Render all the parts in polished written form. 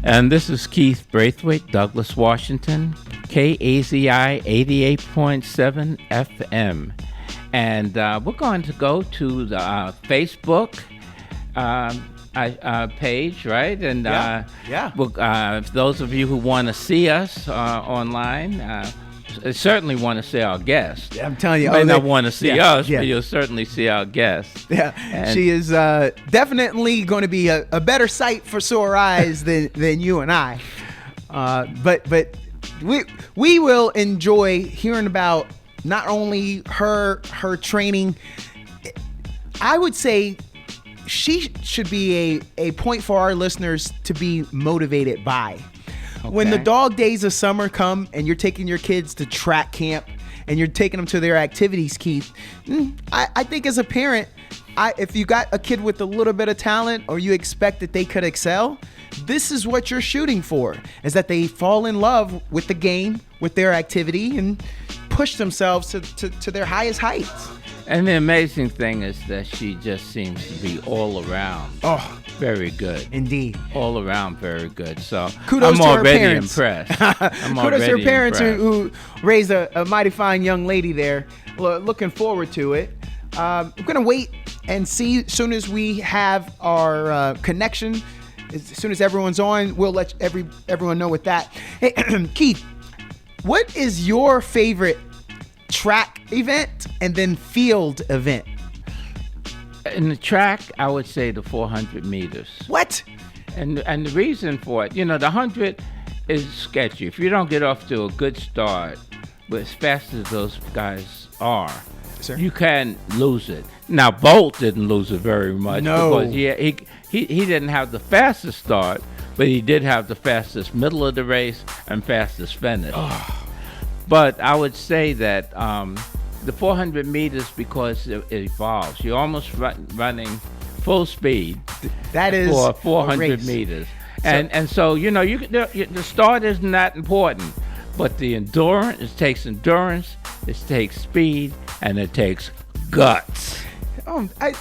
And this is Keith Braithwaite, Douglas, Washington, KAZI 88.7 FM. And we're going to go to the Facebook page, right? And those of you who want to see us online, certainly want to see our guest. I'm telling you, you may not want to see us, but you'll certainly see our guest. Yeah, and she is definitely going to be a better sight for sore eyes than you and I. But we will enjoy hearing about not only her training. I would say she should be a point for our listeners to be motivated by. Okay. When the dog days of summer come and you're taking your kids to track camp and you're taking them to their activities, Keith, I think as a parent, if you got a kid with a little bit of talent or you expect that they could excel, this is what you're shooting for, is that they fall in love with the game, with their activity, and push themselves to their highest heights. And the amazing thing is that she just seems to be all around very good. Indeed. All around very good. So kudos I'm to already her parents. Impressed. Kudos to her parents who raised a mighty fine young lady there. Looking forward to it. I'm going to wait and see as soon as we have our connection. As soon as everyone's on, we'll let everyone know with that. Hey, Keith, what is your favorite track event and then field event? In the track, I would say the 400 meters. What? And the reason for it, the 100 is sketchy. If you don't get off to a good start, but as fast as those guys are, sir, you can lose it. Now, Bolt didn't lose it very much. No. Because he didn't have the fastest start, but he did have the fastest middle of the race and fastest finish. But I would say that the 400 meters, because it evolves, you're almost running full speed. That is for 400 meters, and so the start is not important, but the endurance. It takes endurance, it takes speed, and it takes guts.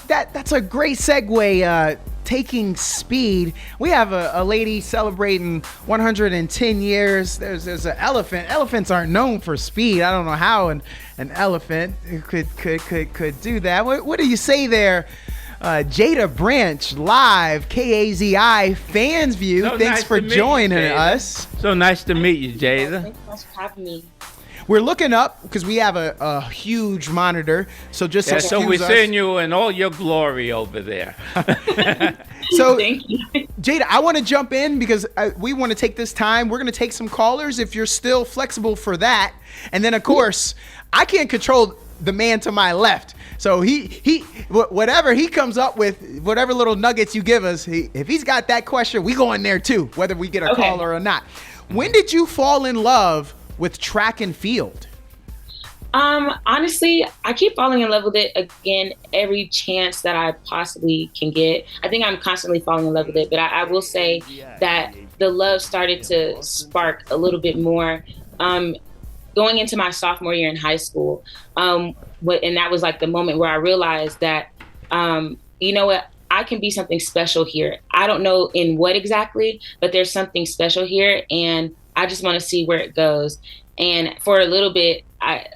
That's a great segue. Taking speed. We have a lady celebrating 110 years. There's an elephant. Elephants aren't known for speed. I don't know how an elephant could do that. What do you say there? Jada Branch, live, KAZI Fans View. So thanks for joining us. So nice to meet you, Jada. Thanks so much for having me. We're looking up because we have a huge monitor. So just so we're seeing you in all your glory over there. So, thank you. Jada, I want to jump in because we want to take this time. We're going to take some callers if you're still flexible for that. And then, of course, I can't control the man to my left. So he whatever he comes up with, whatever little nuggets you give us, if he's got that question, we go in there too, whether we get a caller or not. When did you fall in love with track and field? Honestly, I keep falling in love with it again every chance that I possibly can get. I think I'm constantly falling in love with it, but I will say that the love started to spark a little bit more going into my sophomore year in high school. And that was like the moment where I realized that, you know what, I can be something special here. I don't know in what exactly, but there's something special here, and I just want to see where it goes. And for a little bit,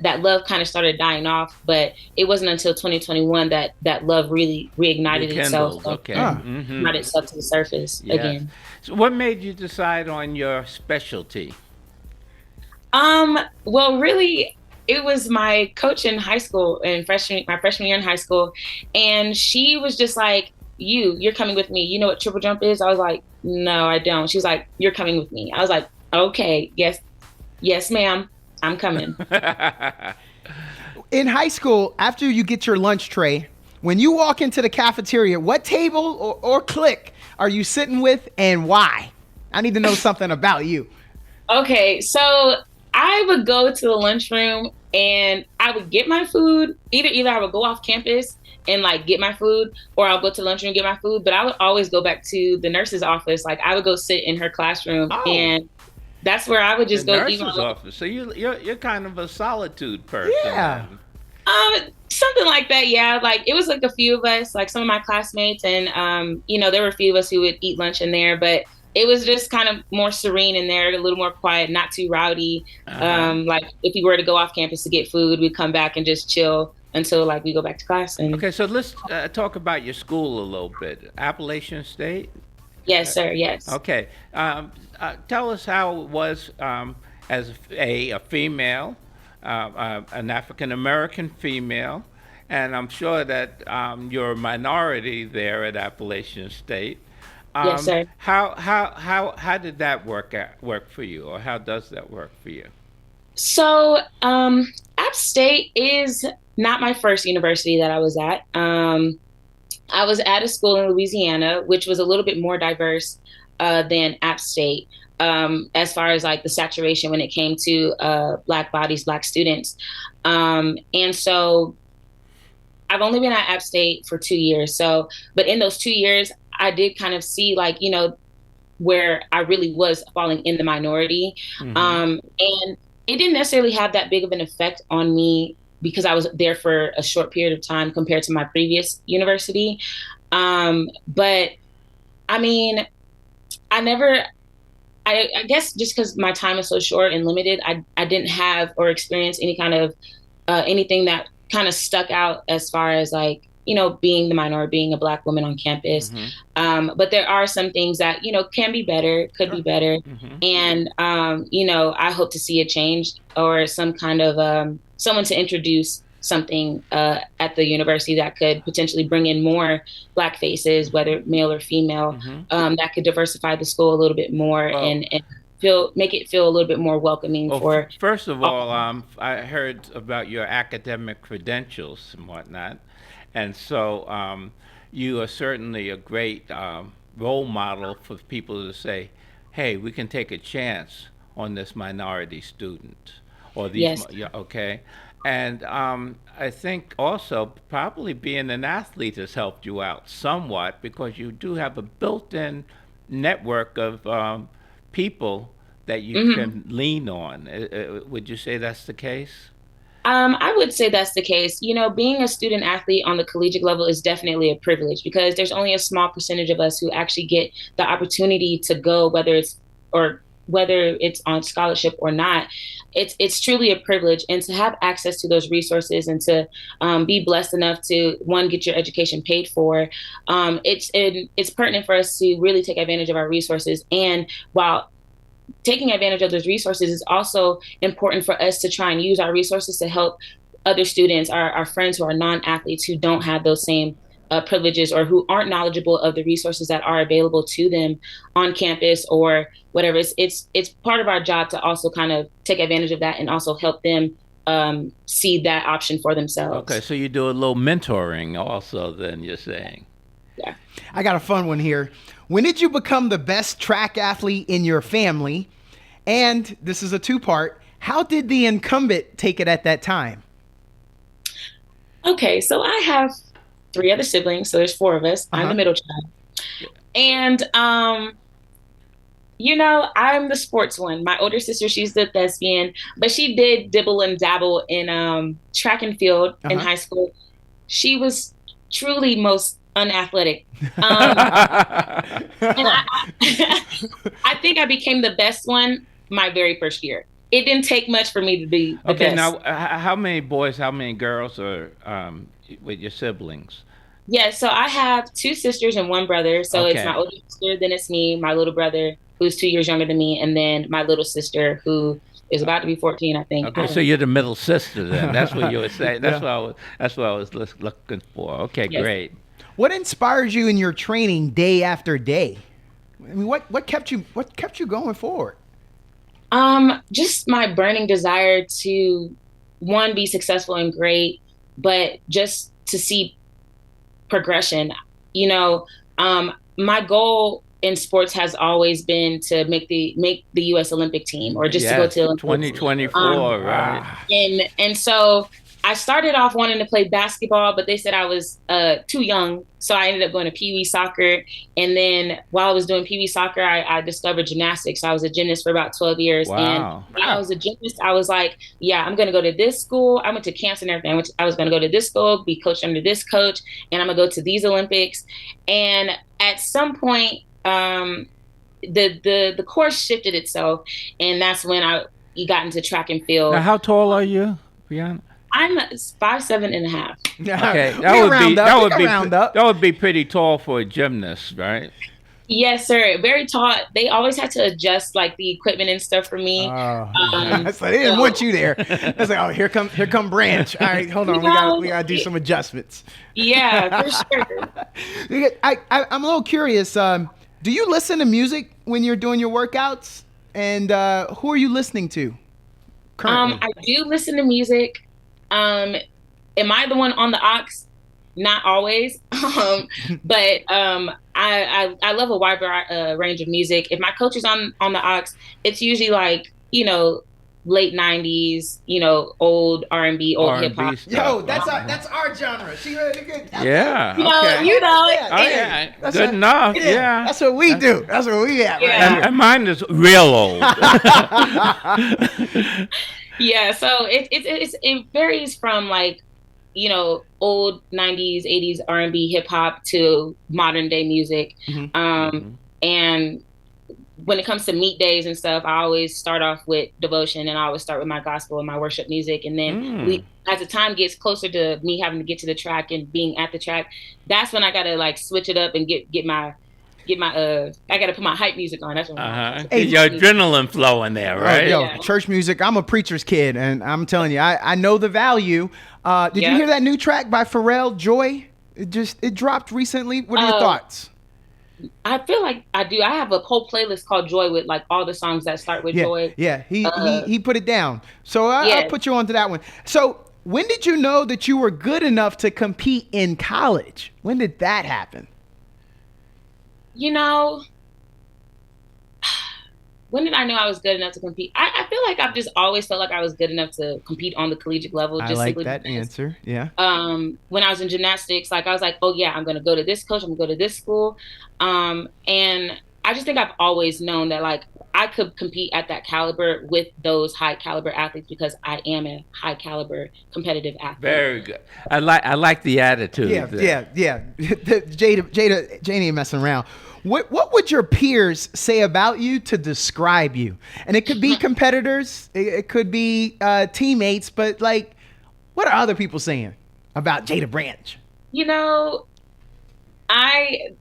that love kind of started dying off, but it wasn't until 2021 that love really reignited itself. Brought itself to the surface again. So what made you decide on your specialty? Well, really, it was my coach in high school, my freshman year in high school, and she was just like, you're coming with me. You know what triple jump is? I was like, no, I don't. She was like, you're coming with me. I was like, okay, yes, ma'am, I'm coming. In high school, after you get your lunch tray, when you walk into the cafeteria, what table or clique are you sitting with and why? I need to know something about you. Okay, so I would go to the lunchroom and I would get my food. Either I would go off campus and like get my food, or I'll go to lunchroom and get my food. But I would always go back to the nurse's office. Like I would go sit in her classroom, and that's where I would just go eat my office. So you're kind of a solitude person. Yeah. Something like that. Yeah. Like it was like a few of us, like some of my classmates, and there were a few of us who would eat lunch in there. But it was just kind of more serene in there, a little more quiet, not too rowdy. Like if we were to go off campus to get food, we'd come back and just chill until like we go back to class. And Okay, so let's talk about your school a little bit. Appalachian State. yes, sir. Yes. Okay, tell us how it was as a female, an African American female, and I'm sure that you're a minority there at Appalachian State. Yes, sir. How did that work for you, or how does that work for you? So, App State is not my first university that I was at. I was at a school in Louisiana, which was a little bit more diverse than App State, as far as like the saturation when it came to Black bodies, Black students. And so I've only been at App State for 2 years. So, but in those 2 years, I did kind of see like, where I really was falling in the minority. And it didn't necessarily have that big of an effect on me because I was there for a short period of time compared to my previous university. But I mean, I guess just because my time is so short and limited, I didn't have or experience any kind of anything that kind of stuck out as far as like, being the minority, being a Black woman on campus. But there are some things that, can be better, could be better. And, I hope to see a change or some kind of someone to introduce something at the university that could potentially bring in more Black faces, whether male or female, that could diversify the school a little bit more and make it feel a little bit more welcoming for. First of all, I heard about your academic credentials and whatnot. And so you are certainly a great role model for people to say, hey, we can take a chance on this minority student or these. Yes. Okay. And I think also probably being an athlete has helped you out somewhat because you do have a built-in network of people that you can lean on. Would you say that's the case? I would say that's the case. Being a student athlete on the collegiate level is definitely a privilege because there's only a small percentage of us who actually get the opportunity to go, whether it's on scholarship or not. It's truly a privilege, and to have access to those resources and to be blessed enough to get your education paid for. It's pertinent for us to really take advantage of our resources, and while taking advantage of those resources is also important for us to try and use our resources to help other students, our friends who are non-athletes who don't have those same privileges or who aren't knowledgeable of the resources that are available to them on campus or whatever. It's part of our job to also kind of take advantage of that and also help them see that option for themselves. Okay, so you do a little mentoring also then, you're saying. Yeah. I got a fun one here. When did you become the best track athlete in your family? And this is a two-part. How did the incumbent take it at that time? Okay, so I have 3 other siblings, so there's 4 of us. I'm the middle child. And, I'm the sports one. My older sister, she's the thespian, but she did dibble and dabble in track and field in high school. She was truly most unathletic. And I think I became the best one my very first year. It didn't take much for me to be the best. Okay, now how many boys, how many girls are with your siblings? Yeah, so I have 2 sisters and 1 brother. So it's my older sister, then it's me, my little brother, who's 2 years younger than me, and then my little sister, who is about to be 14, I think. Okay, so you're the middle sister then. That's what you were saying. That's what I was looking for. Okay, yes. Great. What inspires you in your training day after day? I mean, what kept you going forward? Just my burning desire to, one, be successful and great, but just to see progression. My goal in sports has always been to make the U.S. Olympic team, or just to go to Olympics. 2024, right? And so I started off wanting to play basketball, but they said I was too young. So I ended up going to Pee Wee soccer. And then while I was doing Pee Wee soccer, I discovered gymnastics. So I was a gymnast for about 12 years. Wow. And while I was a gymnast, I was like, yeah, I'm going to go to this school. I went to camps and everything. I was going to go to this school, be coached under this coach, and I'm going to go to these Olympics. And at some point, the course shifted itself, and that's when you got into track and field. Now, how tall are you, Brianna? I'm 5'7.5". Okay, that would be pretty tall for a gymnast, right? Yes, sir. Very tall. They always had to adjust like the equipment and stuff for me. So they didn't want you there. It's like, oh, here come Branch. All right, hold on. We gotta do some adjustments. Yeah, for sure. I'm a little curious. Do you listen to music when you're doing your workouts? And who are you listening to currently? I do listen to music. Am I the one on the aux? Not always. But I love a wide range of music. If my coach is on the aux, it's usually like, late 90s, old R&B, old hip hop. Yo, that's our genre. She really good. Yeah. Okay. Good enough. Yeah. That's what we do. That's what we at. Yeah. Right? And mine is real old. Yeah. So it varies from like, old 90s, 80s R&B hip hop to modern day music. And when it comes to meet days and stuff, I always start off with devotion, and I always start with my gospel and my worship music. And then as the time gets closer to me having to get to the track and being at the track, that's when I gotta like switch it up and get my I gotta put my hype music on. That's what Get your adrenaline flowing there, right? Church music. I'm a preacher's kid, and I'm telling you, I know the value. Did you hear that new track by Pharrell, Joy? It dropped recently. What are your thoughts? I feel like I do. I have a whole playlist called Joy with like all the songs that start with Joy. Yeah, he put it down. So I'll put you onto that one. So when did you know that you were good enough to compete in college? When did that happen? When did I know I was good enough to compete? I feel like I've just always felt like I was good enough to compete on the collegiate level. I like that answer. Yeah. When I was in gymnastics, like I was like, oh yeah, I'm going to go to this coach. I'm going to go to this school. And I just think I've always known that like I could compete at that caliber with those high caliber athletes because I am a high caliber competitive athlete. Very good. I like the attitude. Yeah. Jada ain't messing around. What would your peers say about you to describe you? And it could be competitors, it could be teammates, but like, what are other people saying about Jada Branch? I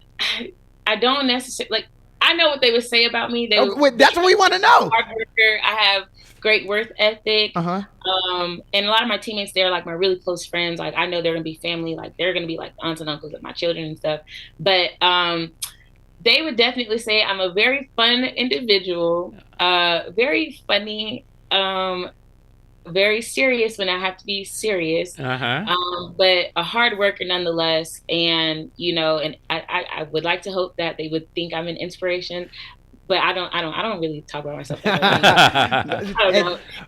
don't necessarily like. I know what they would say about me. That's what we want to know. Hard worker. I have great work ethic. And a lot of my teammates, they're like my really close friends. Like I know they're gonna be family. Like they're gonna be like aunts and uncles of my children and stuff. But they would definitely say I'm a very fun individual, very funny, very serious when I have to be serious, but a hard worker nonetheless. And and I would like to hope that they would think I'm an inspiration, but I don't really talk about myself. I don't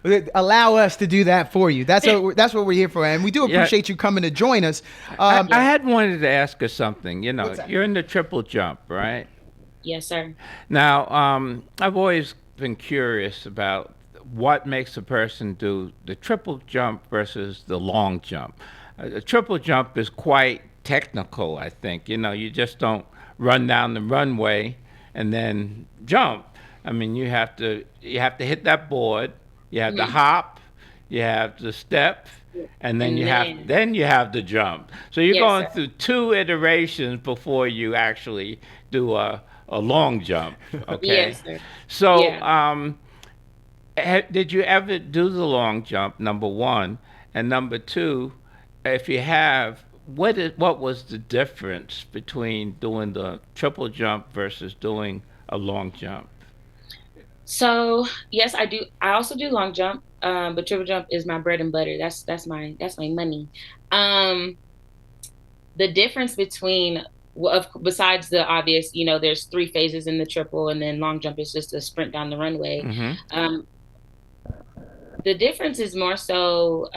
know. Allow us to do that for you. That's what we're here for, and we do appreciate you coming to join us. I had wanted to ask her something. You're in the triple jump, right? Yes, sir. Now, I've always been curious about what makes a person do the triple jump versus the long jump. The triple jump is quite technical, I think. You just don't run down the runway and then jump. I mean, you have to hit that board. You have to hop. You have to step, and then you have to jump. So you're going through 2 iterations before you actually do a long jump. Okay. Yes, sir. So, did you ever do the long jump? Number one, and number two, if you have, what was the difference between doing the triple jump versus doing a long jump? So yes, I do. I also do long jump, but triple jump is my bread and butter. That's my money. The difference between besides the obvious, there's 3 phases in the triple, and then long jump is just a sprint down the runway. The difference is more so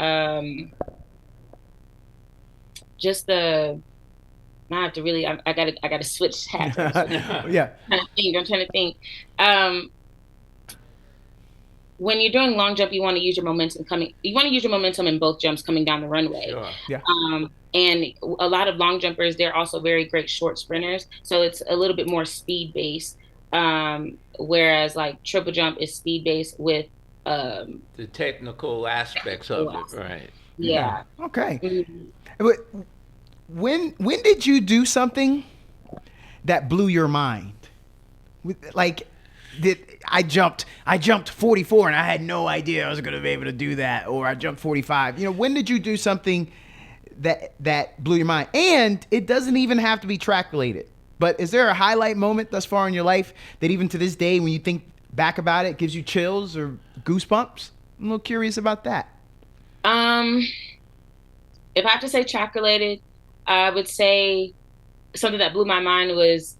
just the. I have to really. I gotta switch hats. Yeah. I'm trying to think. When you're doing long jump, you want to use your momentum in both jumps coming down the runway. Sure. Yeah. And a lot of long jumpers, they're also very great short sprinters. So it's a little bit more speed based. Whereas like triple jump is speed based with The technical aspects of it, right? Yeah. yeah. Okay. Mhm. But when did you do something that blew your mind? Like, I jumped 44 and I had no idea I was going to be able to do that, or I jumped 45. When did you do something that blew your mind? And it doesn't even have to be track related. But is there a highlight moment thus far in your life that even to this day, when you think back about it, gives you chills or goosebumps? I'm a little curious about that. Um, if I have to say track related, I would say something that blew my mind was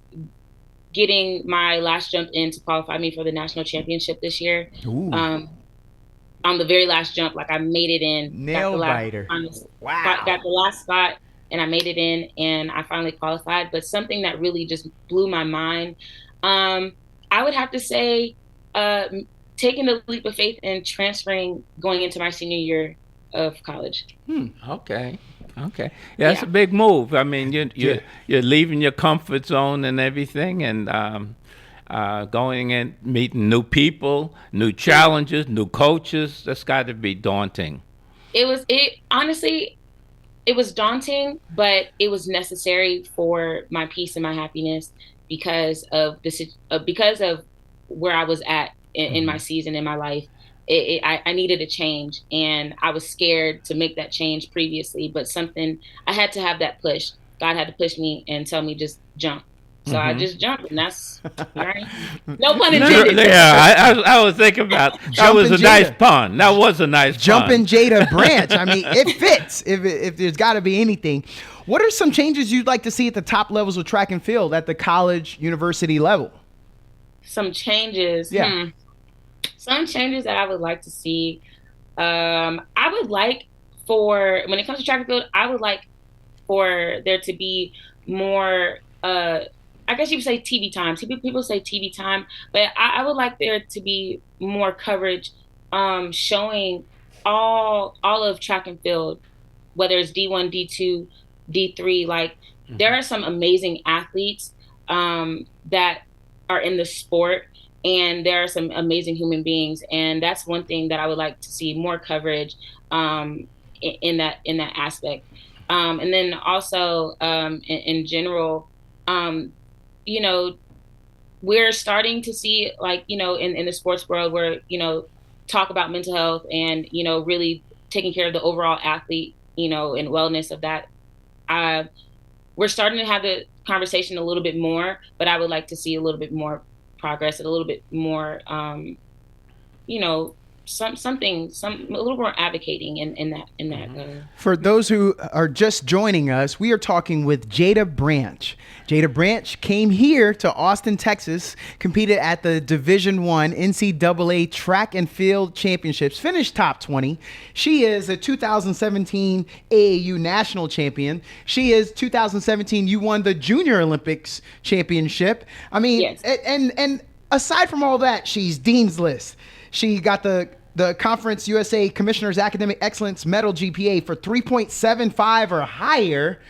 getting my last jump in to qualify me for the national championship this year. Ooh. On the very last jump, like I made it in, Nail biter. Wow. got the last spot, and I made it in, and I finally qualified. But something that really just blew my mind, I would have to say, taking the leap of faith and transferring, going into my senior year of college. Okay. Okay. Yeah, that's a big move. I mean, you're leaving your comfort zone and everything, and going and meeting new people, new challenges, new coaches. That's got to be daunting. Honestly, it was daunting, but it was necessary for my peace and my happiness because of because of where I was at in my season in my life. I needed a change, and I was scared to make that change previously, but I had to have that push. God had to push me and tell me just jump. So I just jumped, and that's right. No pun intended. Yeah, I was thinking about that was a nice pun. That was a nice Jumping Jada Branch. I mean, it fits. If there's got to be anything, what are some changes you'd like to see at the top levels of track and field at the college, university level? Some changes. Yeah. Some changes that I would like to see. I would like when it comes to track and field, I would like for there to be more, I guess you would say TV time. People say TV time, but I would like there to be more coverage showing all of track and field, whether it's D1, D2, D3. Like, there are some amazing athletes that are in the sport, and there are some amazing human beings, and that's one thing that I would like to see more coverage in that aspect. And then also in general, we're starting to see, like, in the sports world where, talk about mental health and, really taking care of the overall athlete, and wellness of that. We're starting to have the conversation a little bit more, but I would like to see a little bit more progress and a little bit more, a little more advocating in that. For those who are just joining us, we are talking with Jada Branch. Jada Branch came here to Austin, Texas, competed at the Division I NCAA Track and Field Championships, finished top 20. She is a 2017 AAU national champion. She is 2017. You won the Junior Olympics championship. I mean, yes. and aside from all that, she's Dean's List. She got the Conference USA Commissioner's Academic Excellence Medal GPA for 3.75 or higher.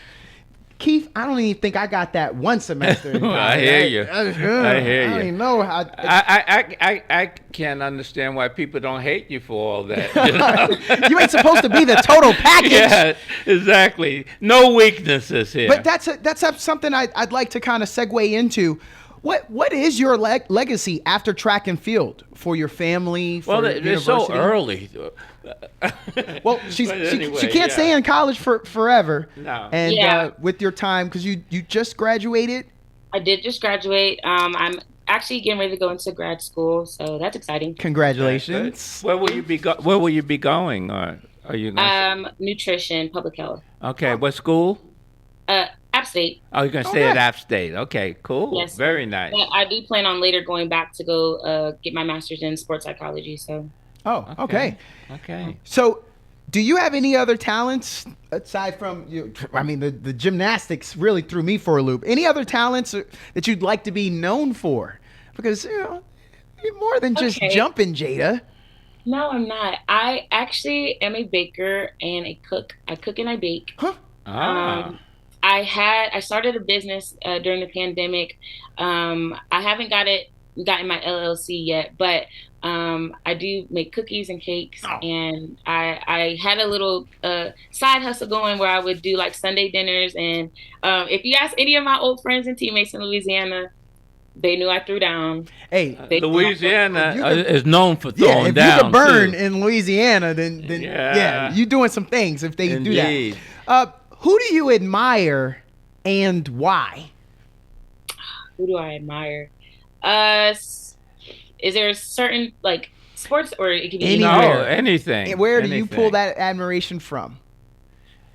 Keith, I don't even think I got that one semester. I hear you. I hear you. I don't even know how. I can't understand why people don't hate you for all that. You ain't supposed to be the total package. Yeah, exactly. No weaknesses here. But that's something I'd like to kind of segue into. What is your legacy after track and field for your family? For well, they're so early. Well, she can't stay in college forever. No. And with your time, because you just graduated. I did just graduate. I'm actually getting ready to go into grad school, so that's exciting. Congratulations. Where will you be? Where will you be going? Or are you? Nutrition, public health. Okay. What school? App State. Oh, you're going to stay at App State. Okay, cool. Yes. Very nice. But I do plan on later going back to go get my master's in sports psychology. So. Oh, okay. Okay. So, do you have any other talents aside from the gymnastics really threw me for a loop. Any other talents that you'd like to be known for? Because, you're more than just jumping, Jada. No, I'm not. I actually am a baker and a cook. I cook and I bake. Huh? I started a business during the pandemic. I haven't got it gotten my LLC yet, but I do make cookies and cakes, and I had a little side hustle going where I would do like Sunday dinners. And if you ask any of my old friends and teammates in Louisiana, they knew I threw down. Hey, Louisiana is known for throwing if down. You could burn too. in Louisiana, then you doing some things if they Indeed. do that. Who do you admire and why? Who do I admire? Is there a certain like sports, or it could be anywhere? No, anything. Where do you pull that admiration from?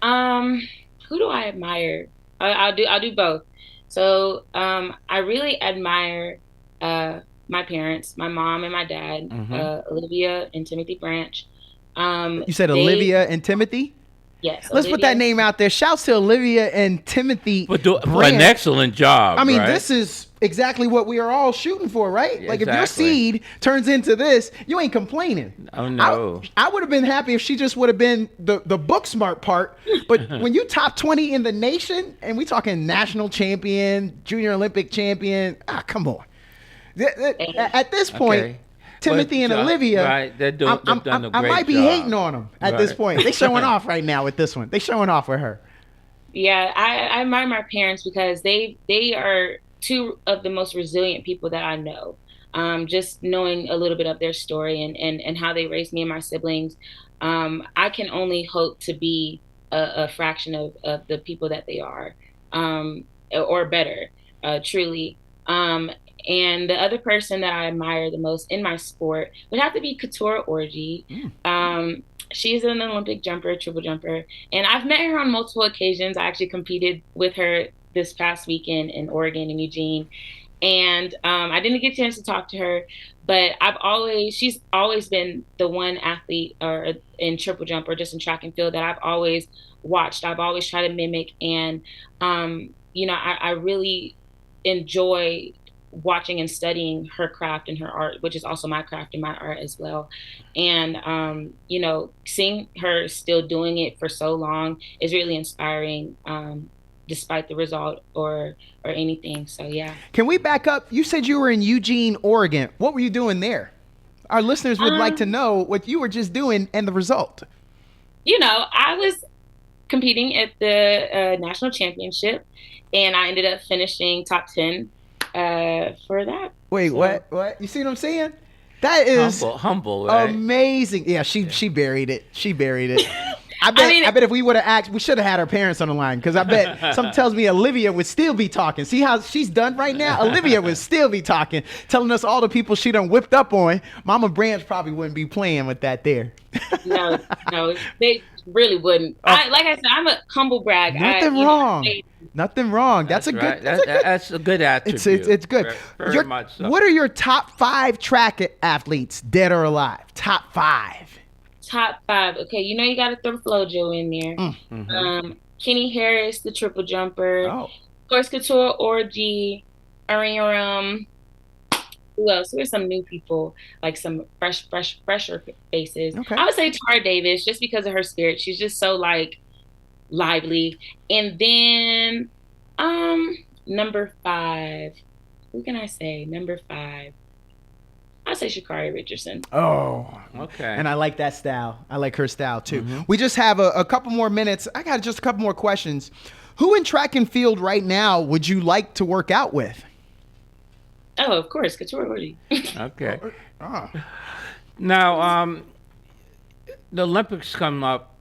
Who do I admire? I'll do both. So I really admire my parents, my mom and my dad, Olivia and Timothy Branch. You said Olivia and Timothy? Yes. Let's put that name out there. Shouts to Olivia and Timothy. For an excellent job. I mean, right? This is exactly what we are all shooting for, right? Like, if your Exactly. seed turns into this, you ain't complaining. Oh, no. I would have been happy if she just would have been the book smart part. But when you top 20 in the nation, and we talking national champion, junior Olympic champion, come on. At this point, Okay. Timothy and Olivia, right? They've done a great job. I might be hating on them at this point. They showing off right now with this one. They showing off with her. Yeah, I admire my parents because they are two of the most resilient people that I know. Just knowing a little bit of their story and how they raised me and my siblings, I can only hope to be a fraction of the people that they are, or better, truly. And the other person that I admire the most in my sport would have to be Couture Orji. She's an Olympic jumper, triple jumper, and I've met her on multiple occasions. I actually competed with her this past weekend in Oregon and Eugene, and I didn't get a chance to talk to her, but she's always been the one athlete or in triple jump or just in track and field that I've always watched. I've always tried to mimic, and I really enjoy watching and studying her craft and her art, which is also my craft and my art as well. And seeing her still doing it for so long is really inspiring, despite the result or anything. So yeah. Can we back up? You said you were in Eugene, Oregon. What were you doing there? Our listeners would like to know what you were just doing and the result. I was competing at the national championship, and I ended up finishing top 10 for that. Wait, so, what? You see what I'm saying? That is humble, right? Amazing. Yeah, she buried it. I bet if we would have asked, we should have had her parents on the line, because I bet something tells me Olivia would still be talking. See how she's done right now? Olivia would still be talking, telling us all the people she done whipped up on. Mama Branch probably wouldn't be playing with that there. No, they really wouldn't. Like I said, I'm a humble brag. Nothing wrong. That's a good attribute. It's good. Very much so. What are your top 5 track athletes, dead or alive? Top 5. Top 5. Okay, you got to throw Flojo in there. Kenny Harris, the triple jumper. Of course, Couture Orji, Ariram. Who else? There's some new people, like some fresher faces. Okay. I would say Tara Davis, just because of her spirit. She's just so lively. And then number 5. Who can I say? Number 5. I'll say Sha'Carri Richardson. Oh, okay. And I like that style. I like her style too. We just have a couple more minutes. I got just a couple more questions. Who in track and field right now would you like to work out with? Oh, of course, Couture Orji. Okay. Now, the Olympics come up,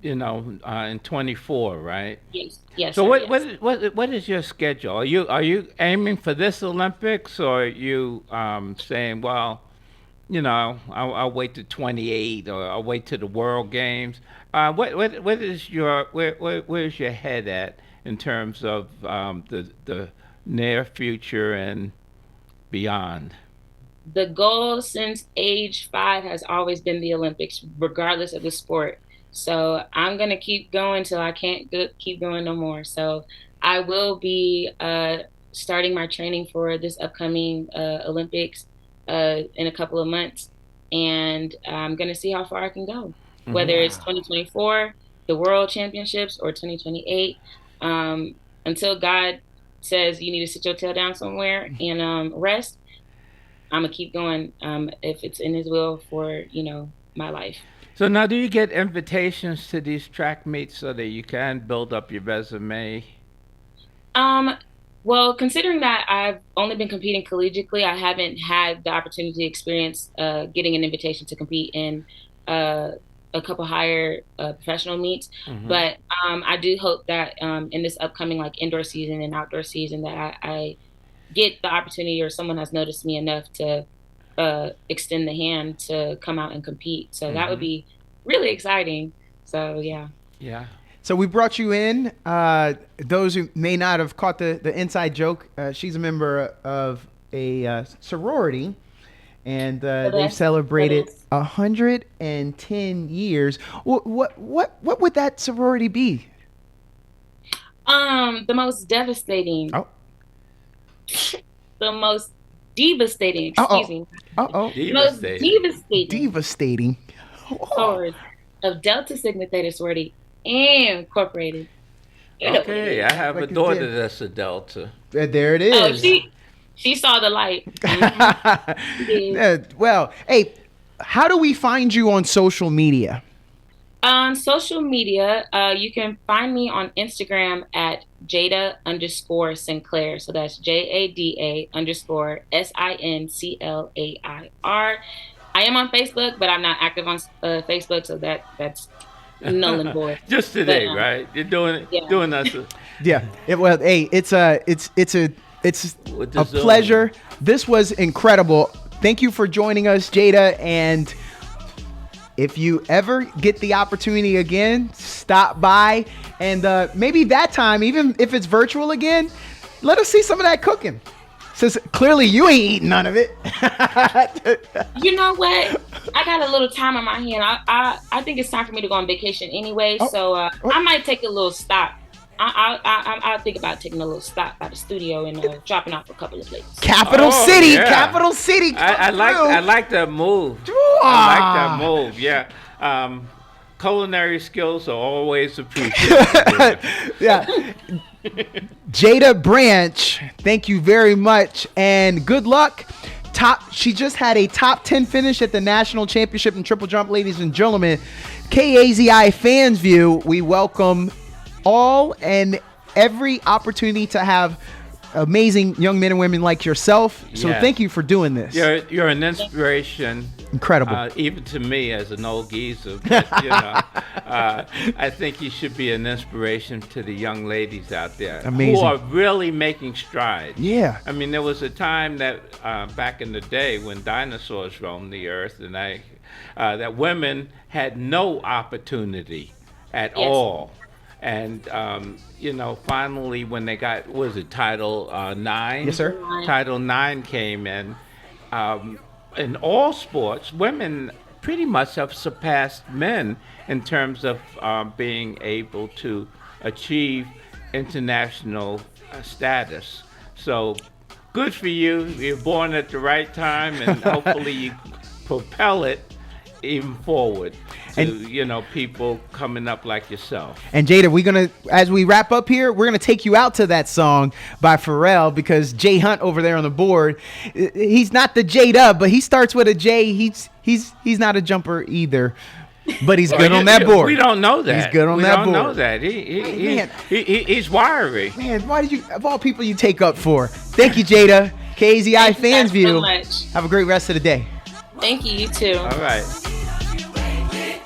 in 24, right? Yes. So what is your schedule? Are you aiming for this Olympics, or are you saying, well, I'll wait to 28, or I'll wait to the World Games? Where's your head at in terms of the near future and beyond? The goal since age 5 has always been the Olympics, regardless of the sport. So I'm going to keep going till I can't keep going no more. So I will be starting my training for this upcoming Olympics in a couple of months. And I'm going to see how far I can go, whether it's 2024, the World Championships, or 2028. Until God says you need to sit your tail down somewhere and rest, I'm gonna keep going if it's in his will for my life. So now, do you get invitations to these track meets so that you can build up your resume? Well, considering that I've only been competing collegiately, I haven't had the opportunity to experience getting an invitation to compete in a couple higher professional meets. Hmm. But I do hope that in this upcoming like indoor season and outdoor season that I get the opportunity, or someone has noticed me enough to extend the hand to come out and compete. So that would be really exciting. So yeah. Yeah. So we brought you in. Those who may not have caught the inside joke, she's a member of a sorority, and they've celebrated 110 years. What would that sorority be? The most devastating. Oh. The most devastating. Excuse me. Devastating. Most devastating. Devastating. Sorority of Delta Sigma Theta Sorority Incorporated. Okay, I have Like a you daughter did. that's a Delta. There it Oh, is. she saw the light. Well, hey, how do we find you on social media? On social media, you can find me on Instagram at Jada_Sinclair. So that's JADA_SINCLAIR. I am on Facebook, but I'm not active on Facebook, so that's null and void. Just today, But, right? You're doing it. yeah. Doing us. Yeah. Well, hey, it's a With the Zoom. pleasure. This was incredible. Thank you for joining us, Jada. And if you ever get the opportunity again, stop by, and maybe that time, even if it's virtual again, let us see some of that cooking. Since clearly you ain't eating none of it. You know what? I got a little time on my hand. I think it's time for me to go on vacation anyway. So I might take a little stop. I'll think about taking a little stop by the studio and dropping off a couple of plates. Capital Oh, City, yeah. Capital City. I like that move. I like that move. Yeah. Culinary skills are always appreciated. Yeah. Jada Branch, thank you very much, and good luck. She just had a top 10 finish at the national championship in triple jump, ladies and gentlemen. KAZI Fans View, we welcome all and every opportunity to have amazing young men and women like yourself. So Yes. thank you for doing this. You're an inspiration. Incredible. Even to me as an old geezer, but, I think you should be an inspiration to the young ladies out there Amazing. who are really making strides. Yeah. I mean, there was a time that back in the day when dinosaurs roamed the earth, and that women had no opportunity at all. And finally, when they got, Title IX? Yes, sir. Title IX came in. In all sports, women pretty much have surpassed men in terms of being able to achieve international status. So good for you. You're born at the right time, and hopefully you propel it even forward to people coming up like yourself. And Jada, as we wrap up here, we're gonna take you out to that song by Pharrell, because Jay Hunt over there on the board, he's not the Jada, but he starts with a J. He's not a jumper either, but he's good on that board. We don't know that. He's good on that board. We don't know that. He's wiry. Man, why did you, of all people, you take up for? Thank you, Jada. KAZI Fans Thank you View. so much. Have a great rest of the day. Thank you. You too. All right.